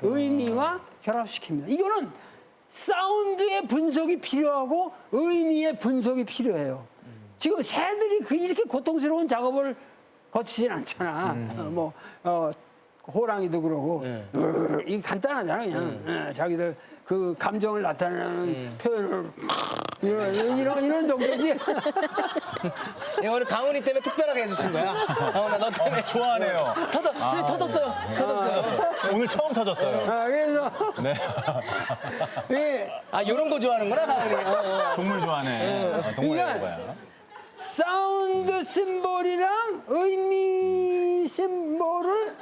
의미와 결합시킵니다. 이거는 사운드의 분석이 필요하고 의미의 분석이 필요해요. 지금 새들이 이렇게 고통스러운 작업을 거치진 않잖아. 호랑이도 그러고 이게 간단하잖아 그냥. 자기들 그 감정을 나타내는 표현을 이런 정도지. 오늘 강훈이 때문에 특별하게 해주신 거야. 강훈아 너 때문에. 좋아하네요. 터졌어요. 오늘 처음 터졌어요. 그래서 이런 거 좋아하는구나 강훈이. 동물 좋아하네. 동물 그러니까 거야. 사운드 심볼이랑 의미 심볼을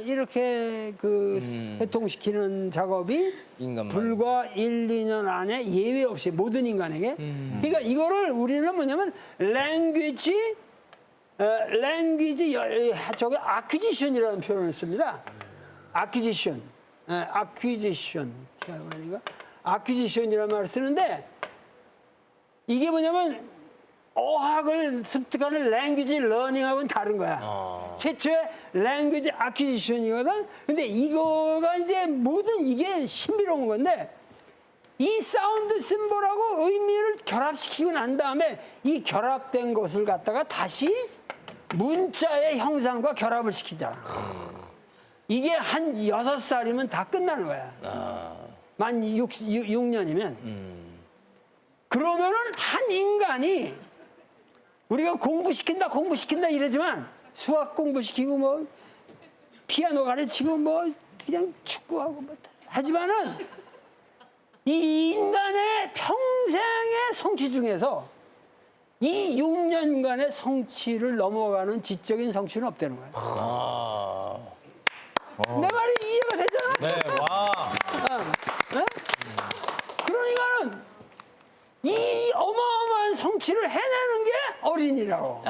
이렇게 그 회통시키는 작업이 인간만. 불과 1, 2년 안에 예외 없이 모든 인간에게. 그러니까 이거를 우리는 뭐냐면 language 저기 acquisition이라는 표현을 씁니다. acquisition. 그러니까 acquisition이라는 말을 쓰는데 이게 뭐냐면 어학을 습득하는 language learning하고는 다른 거야. 최초의 language acquisition이거든. 근데 이거가 이제 모든 이게 신비로운 건데 이 사운드 심볼하고 의미를 결합시키고 난 다음에 이 결합된 것을 갖다가 다시 문자의 형상과 결합을 시키잖아. 이게 한 6살이면 다 끝나는 거야. 만 6년이면. 그러면은 한 인간이 우리가 공부시킨다 이러지만 수학 공부시키고 뭐 피아노 가르치고 뭐 그냥 축구하고 뭐 하지만은 이 인간의 평생의 성취 중에서 이 6년간의 성취를 넘어가는 지적인 성취는 없다는 거야. 내 말이 이해가 되잖아? 네, 와. 그러니까는 이 어마어마한 성취를 해내는 게 어린이라고.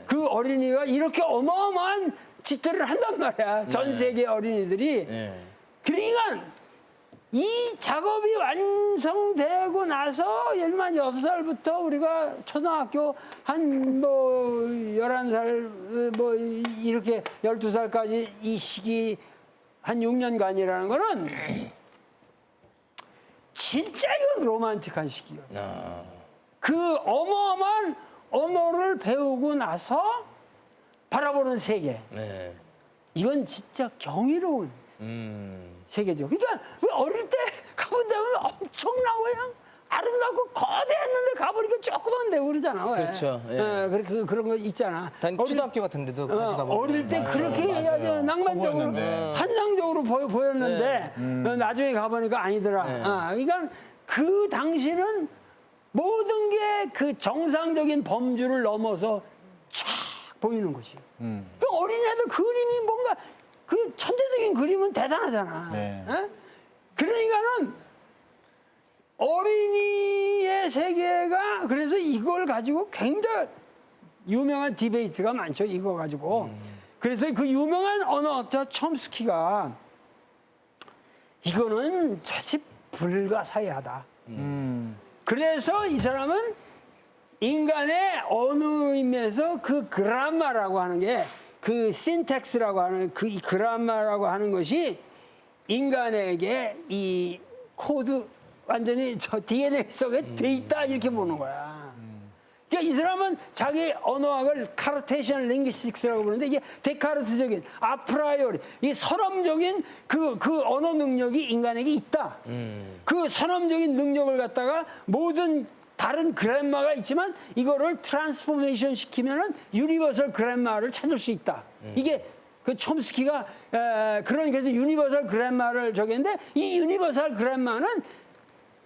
그 어린이가 이렇게 어마어마한 짓들을 한단 말이야. 전 세계 어린이들이. 그러니까 이 작업이 완성되고 나서 예를만 6살부터 우리가 초등학교 한 뭐 11살 뭐 이렇게 12살까지 이 시기 한 6년간이라는 거는 진짜 이건 로man틱한 시기거든. 그 어마어마한 언어를 배우고 나서 바라보는 세계. 이건 진짜 경이로운 세계죠. 그러니까 왜 어릴 때 가보다 보면 엄청나고 그냥 아름답고 거대했는데 가보니까 조그만데 그러잖아. 왜? 그렇죠. 예. 그런 거 있잖아. 초등학교 같은 데도 같이 가보면. 어릴 때 그렇게 아주 낭만적으로 보였는데. 환상적으로 보였는데 나중에 가보니까 아니더라. 그러니까 그 당시는 모든 게 그 정상적인 범주를 넘어서 쫙 보이는 거지. 그 어린애들 그림이 뭔가 그 천재적인 그림은 대단하잖아. 네. 그러니까는 어린이의 세계가 그래서 이걸 가지고 굉장히 유명한 디베이트가 많죠. 이거 가지고. 그래서 그 유명한 언어학자 첨스키가 이거는 사실 불가사의하다. 그래서 이 사람은 인간의 어느 의미에서 그 그라마라고 하는 게 그 신텍스라고 하는 그 그라마라고 하는 것이 인간에게 이 코드 완전히 저 DNA 속에 돼 있다 이렇게 보는 거야. 그러니까 이 사람은 자기 언어학을 카르테시안 링귀스틱스라고 부르는데 이게 데카르트적인 아프라이오리 이 선험적인 그 언어 능력이 인간에게 있다. 그 선험적인 능력을 갖다가 모든 다른 그랜마가 있지만 이거를 트랜스포메이션 시키면은 유니버설 그랜마를 찾을 수 있다. 이게 그 촘스키가 그래서 유니버설 그랜마를 저기 했는데 이 유니버설 그랜마는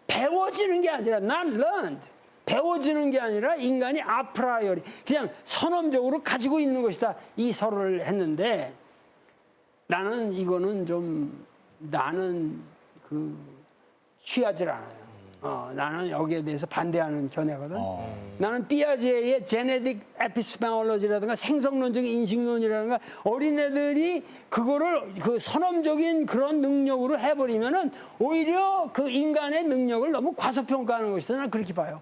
배워지는 게 아니라 not learned. 배워지는 게 아니라 인간이 아프라이오리 그냥 선험적으로 가지고 있는 것이다. 이 설을 했는데 나는 이거는 좀 나는 그 취하질 않아요. 나는 여기에 대해서 반대하는 견해거든. 나는 피아제의 제네틱 에피스테몰로지라든가 생성론적인 인식론이라든가 어린애들이 그거를 그 선험적인 그런 능력으로 해버리면은 오히려 그 인간의 능력을 너무 과소평가하는 것이다. 나는 그렇게 봐요.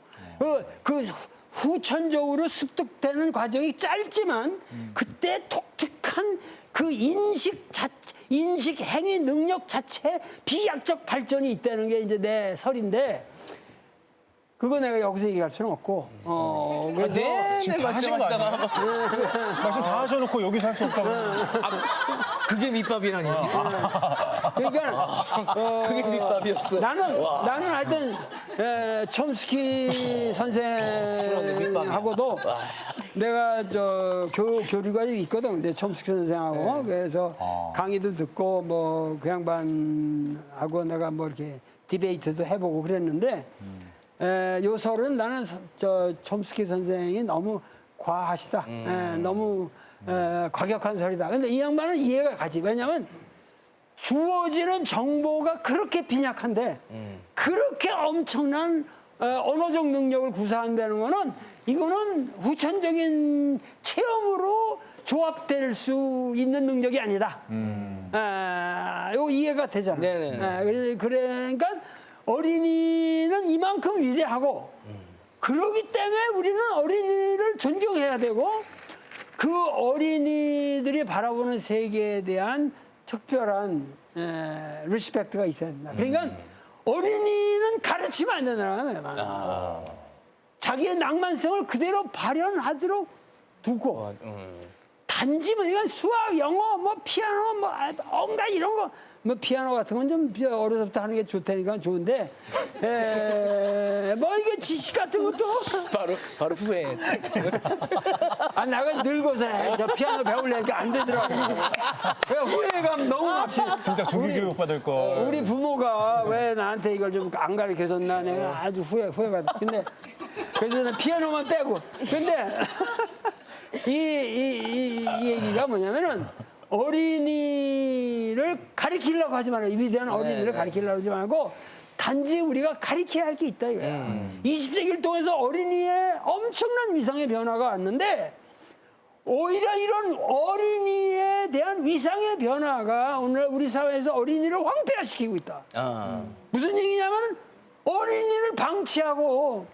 그 후천적으로 습득되는 과정이 짧지만 그때 독특한 그 인식 행위 능력 자체 비약적 발전이 있다는 게 이제 내 설인데 그거 내가 여기서 얘기할 수는 없고 그래서 네, 말씀하시다가 말씀 다 하셔놓고 여기서 할 수 없다고. 그게 밑밥이라니. 그러니까 그게 밑밥이었어. 나는 하여튼 촘스키 그러네, 선생하고도 내가 저 교류가 있거든. 근데 촘스키 선생하고 그래서 강의도 듣고 뭐 그 양반하고 내가 뭐 이렇게 디베이트도 해보고 그랬는데 요 설은 나는 저 촘스키 선생이 너무 과하시다. 너무 과격한 설이다. 근데 이 양반은 이해가 가지. 왜냐면 주어지는 정보가 그렇게 빈약한데 그렇게 엄청난 언어적 능력을 구사한다는 거는 이거는 후천적인 체험으로 조합될 수 있는 능력이 아니다. 요 이해가 되잖아. 네네. 그러니까 어린이는 이만큼 위대하고 그러기 때문에 우리는 어린이를 존경해야 되고 그 어린이들이 바라보는 세계에 대한 특별한 리스펙트가 있어야 된다. 그러니까 어린이는 가르치면 안 된다는 거야. 자기의 낭만성을 그대로 발현하도록 두고 단지 뭐 이건 수학, 영어, 뭐 피아노, 뭐 온갖 이런 거, 뭐 피아노 같은 건 좀 어려서부터 하는 게 좋다니까 좋은데, 뭐 이게 지식 같은 것도 바로 후회. 아 내가 늙어서 저 피아노 배우려니까 안 되더라고. 그냥 후회감 너무 많지. 진짜 조기 교육 받을 거. 우리 부모가 왜 나한테 이걸 좀 안 가르쳐줬나 내가 아주 후회가. 근데 그래서 난 피아노만 빼고. 근데 이 얘기가 뭐냐면은 어린이를 가리키려고 하지 말고 이 위대한 어린이를 가리키려고 하지 말고 단지 우리가 가리켜야 할 게 있다 이거야. 20세기를 통해서 어린이의 엄청난 위상의 변화가 왔는데 오히려 이런 어린이에 대한 위상의 변화가 오늘 우리 사회에서 어린이를 황폐화시키고 있다. 무슨 얘기냐면 어린이를 방치하고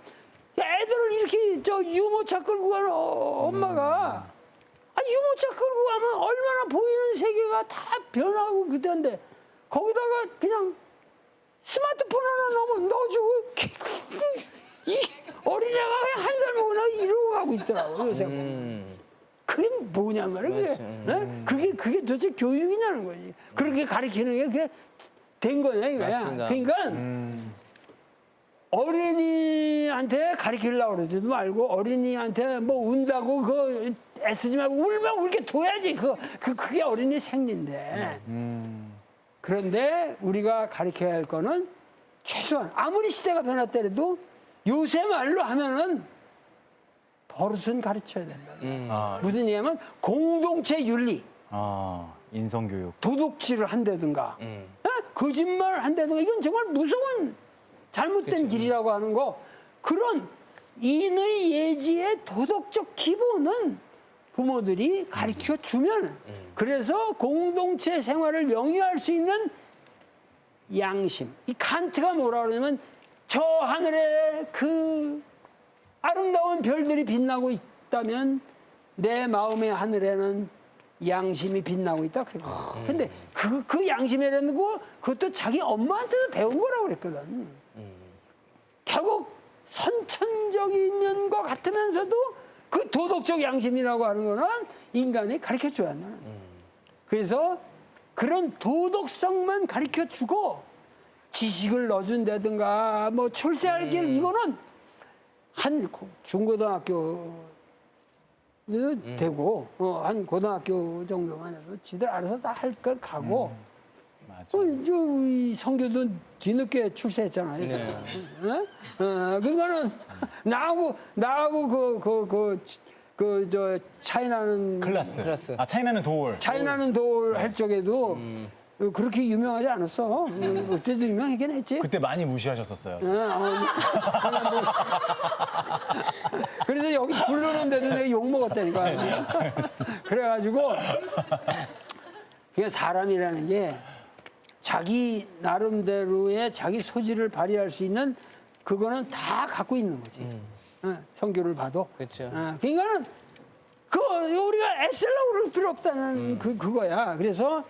애들을 이렇게 저 유모차 끌고 가는 엄마가 유모차 끌고 가면 얼마나 보이는 세계가 다 변하고 그때인데 거기다가 그냥 스마트폰 하나 넣어주고 이 어린애가 한 살 먹으나 이러고 가고 있더라고요. 요새. 그게 뭐냐 말이야. 그게 도대체 교육이냐는 거지. 그렇게 가르치는 게 그게 된 거냐 이거야. 맞습니다. 그러니까 어린이한테 가르치려고 그러지도 말고 어린이한테 뭐 운다고 그거 애쓰지 말고 울면 울게 둬야지. 그게 어린이 생리인데. 그런데 우리가 가르쳐야 할 거는 최소한 아무리 시대가 변했더라도 요새 말로 하면은 버릇은 가르쳐야 된다. 무슨 얘기냐면 공동체 윤리. 인성교육. 도둑질을 한다든가 거짓말을 한다든가 이건 정말 무서운 잘못된 길이라고 하는 거. 그런 인의 예지의 도덕적 기본은 부모들이 가르쳐 주면 그래서 공동체 생활을 영위할 수 있는 양심. 이 칸트가 뭐라 그러냐면 저 하늘에 그 아름다운 별들이 빛나고 있다면 내 마음의 하늘에는 양심이 빛나고 있다. 그런데 그 양심이라는 거 그것도 자기 엄마한테서 배운 거라고 그랬거든. 결국 선천적인 면과 같으면서도 그 도덕적 양심이라고 하는 거는 인간이 가르쳐 줘야 한다. 그래서 그런 도덕성만 가르쳐 주고 지식을 넣어준다든가 뭐 출세할 길 이거는 한 중고등학교 되고 한 고등학교 정도만 해도 지들 알아서 다 할 걸 가고 이 성교도 뒤늦게 출세했잖아요. 그거는 나하고 저 차이나는 클래스. 차이나는 도울. 차이나는 도울 할 적에도 그렇게 유명하지 않았어. 그때도 유명하긴 했지. 그때 많이 무시하셨었어요. 그래서 여기 부르는데도 내가 욕 먹었다니까. 그래가지고 그냥 사람이라는 게 자기 나름대로의 자기 소질을 발휘할 수 있는 그거는 다 갖고 있는 거지. 성교를 봐도. 그렇죠. 그러니까는 우리가 애쓰려고 그럴 필요 없다는 그거야. 그래서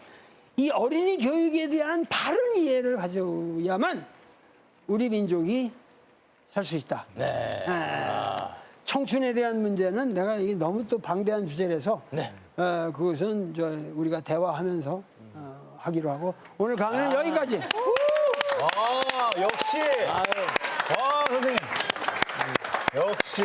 이 어린이 교육에 대한 바른 이해를 가져야만 우리 민족이 살 수 있다. 청춘에 대한 문제는 내가 이게 너무 또 방대한 주제라서 그것은 우리가 대화하면서 하기로 하고 오늘 강의는 여기까지. 역시. 와 선생님. 역시.